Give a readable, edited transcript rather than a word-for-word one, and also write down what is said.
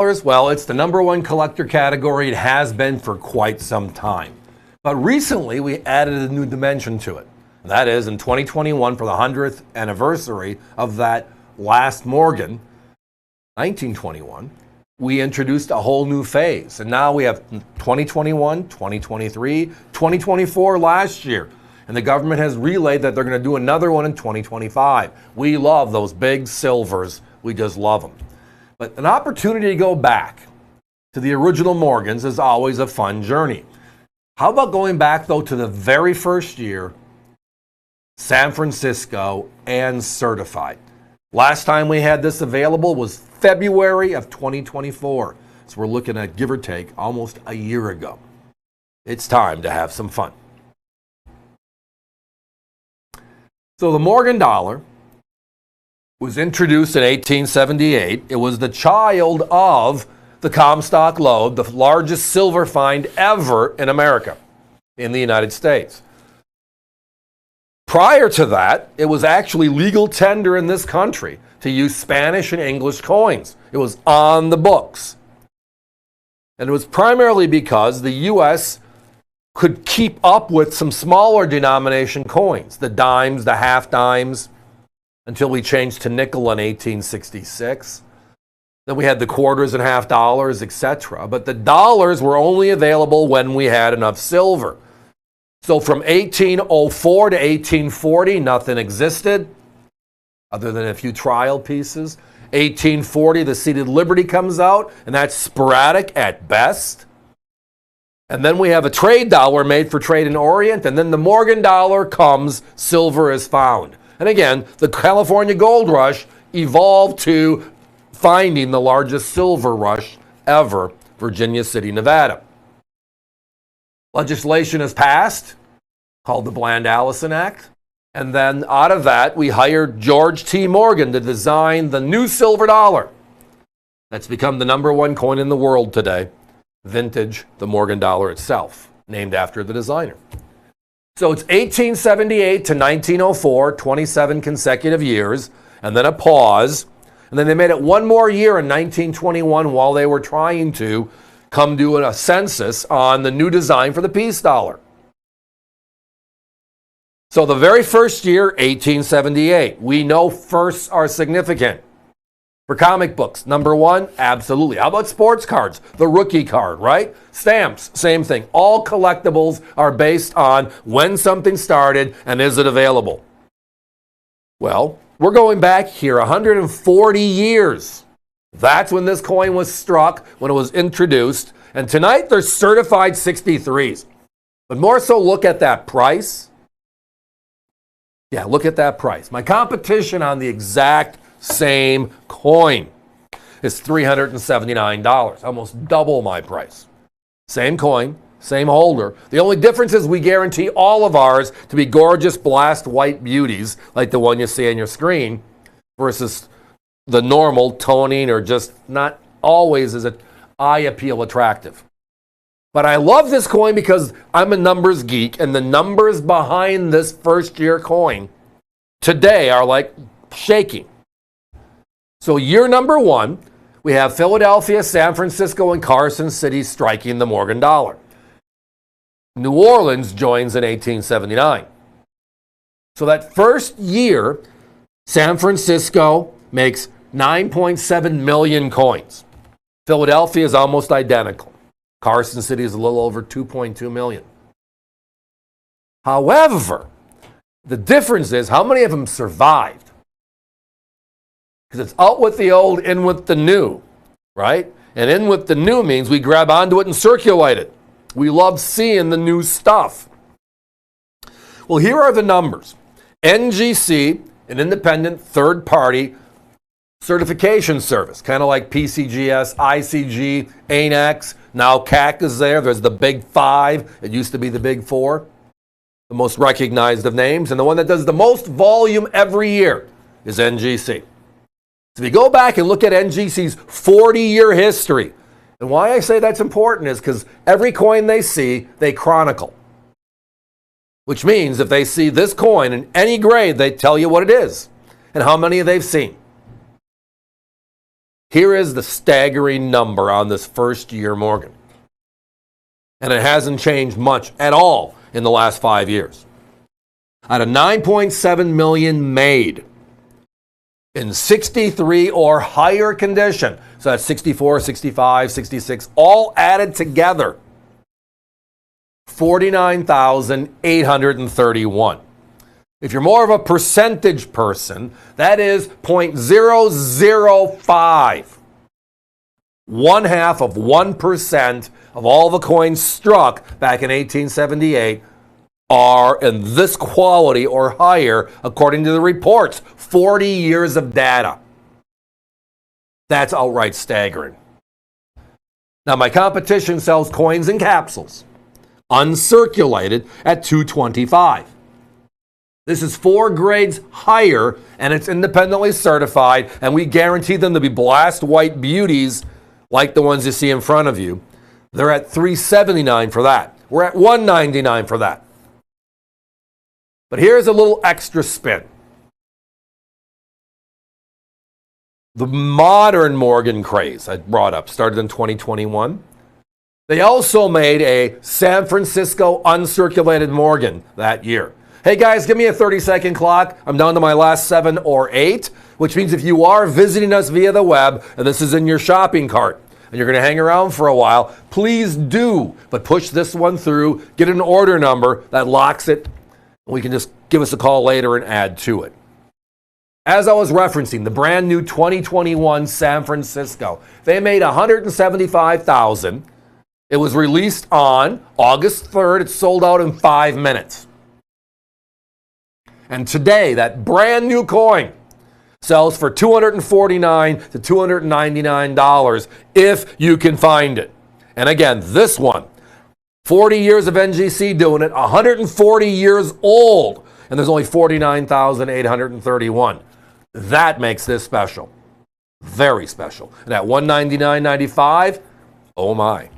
Well, it's the number one collector category. It has been for quite some time. But recently, we added a new dimension to it. And that is in 2021, for the 100th anniversary of that last Morgan, 1921, we introduced a whole new phase. And now we have 2021, 2023, 2024 last year. And the government has relayed that they're going to do another one in 2025. We love those big silvers. We just love them. But an opportunity to go back to the original Morgans is always a fun journey. How about going back, though, to the very first year, San Francisco and certified? Last time we had this available was February of 2024. So we're looking at, give or take, almost a year ago. It's time to have some fun. So the Morgan dollar was introduced in 1878. It was the child of the Comstock Lode, the largest silver find ever in America, in the United States. Prior to that, it was actually legal tender in this country to use Spanish and English coins. It was on the books. And it was primarily because the U.S. could keep up with some smaller denomination coins, the dimes, the half dimes, until we changed to nickel in 1866. Then we had the quarters and half dollars, etc. But the dollars were only available when we had enough silver. So from 1804 to 1840, nothing existed other than a few trial pieces. 1840, the seated Liberty comes out, and that's sporadic at best. And then we have a trade dollar made for trade in Orient, and then the Morgan dollar comes, silver is found. And again, the California gold rush evolved to finding the largest silver rush ever, Virginia City, Nevada. Legislation is passed, called the Bland-Allison Act. And then out of that, we hired George T. Morgan to design the new silver dollar. That's become the number one coin in the world today. Vintage, the Morgan dollar itself, named after the designer. So it's 1878 to 1904, 27 consecutive years, and then a pause. And then they made it one more year in 1921 while they were trying to come do a census on the new design for the peace dollar. So the very first year, 1878, we know firsts are significant. For comic books, number one, absolutely. How about sports cards? The rookie card, right? Stamps, same thing. All collectibles are based on when something started and is it available. Well, we're going back here 140 years. That's when this coin was struck, when it was introduced. And tonight, they're certified 63s. But more so, look at that price. Yeah, look at that price. My competition on the exact same coin is $379, almost double my price. Same coin, same holder. The only difference is we guarantee all of ours to be gorgeous blast white beauties like the one you see on your screen versus the normal toning or just not always as an eye appeal attractive. But I love this coin because I'm a numbers geek, and the numbers behind this first year coin today are like shaking. So year number one, we have Philadelphia, San Francisco, and Carson City striking the Morgan dollar. New Orleans joins in 1879. So that first year, San Francisco makes 9.7 million coins. Philadelphia is almost identical. Carson City is a little over 2.2 million. However, the difference is how many of them survived? Because it's out with the old, in with the new, right? And in with the new means we grab onto it and circulate it. We love seeing the new stuff. Well, here are the numbers. NGC, an independent third-party certification service, kind of like PCGS, ICG, ANAX. Now CAC is there. There's the Big Five. It used to be the Big Four, the most recognized of names. And the one that does the most volume every year is NGC. So if you go back and look at NGC's 40-year history, and why I say that's important is because every coin they see, they chronicle. Which means if they see this coin in any grade, they tell you what it is and how many they've seen. Here is the staggering number on this first year Morgan. And it hasn't changed much at all in the last 5 years. Out of 9.7 million made in 63 or higher condition, so that's 64, 65, 66, all added together, 49,831. If you're more of a percentage person, that is 0.005. 0.5% of all the coins struck back in 1878 are in this quality or higher, according to the reports. 40 years of data. That's outright staggering. Now, my competition sells coins in capsules, uncirculated, at $225. This is 4 grades higher, and it's independently certified, and we guarantee them to be blast white beauties like the ones you see in front of you. They're at $379 for that. We're at $199 for that. But here's a little extra spin. The modern Morgan craze I brought up started in 2021. They also made a San Francisco uncirculated Morgan that year. Hey guys, give me a 30-second clock. I'm down to my last 7 or 8, which means if you are visiting us via the web and this is in your shopping cart and you're going to hang around for a while, please do. But push this one through, get an order number that locks it. We can just give us a call later and add to it. As I was referencing, the brand new 2021 San Francisco, they made $175,000. It was released on August 3rd. It sold out in 5 minutes. And today, that brand new coin sells for $249 to $299 if you can find it. And again, this one, 40 years of NGC doing it, 140 years old, and there's only 49,831. That makes this special. Very special. And at $199.95, oh my.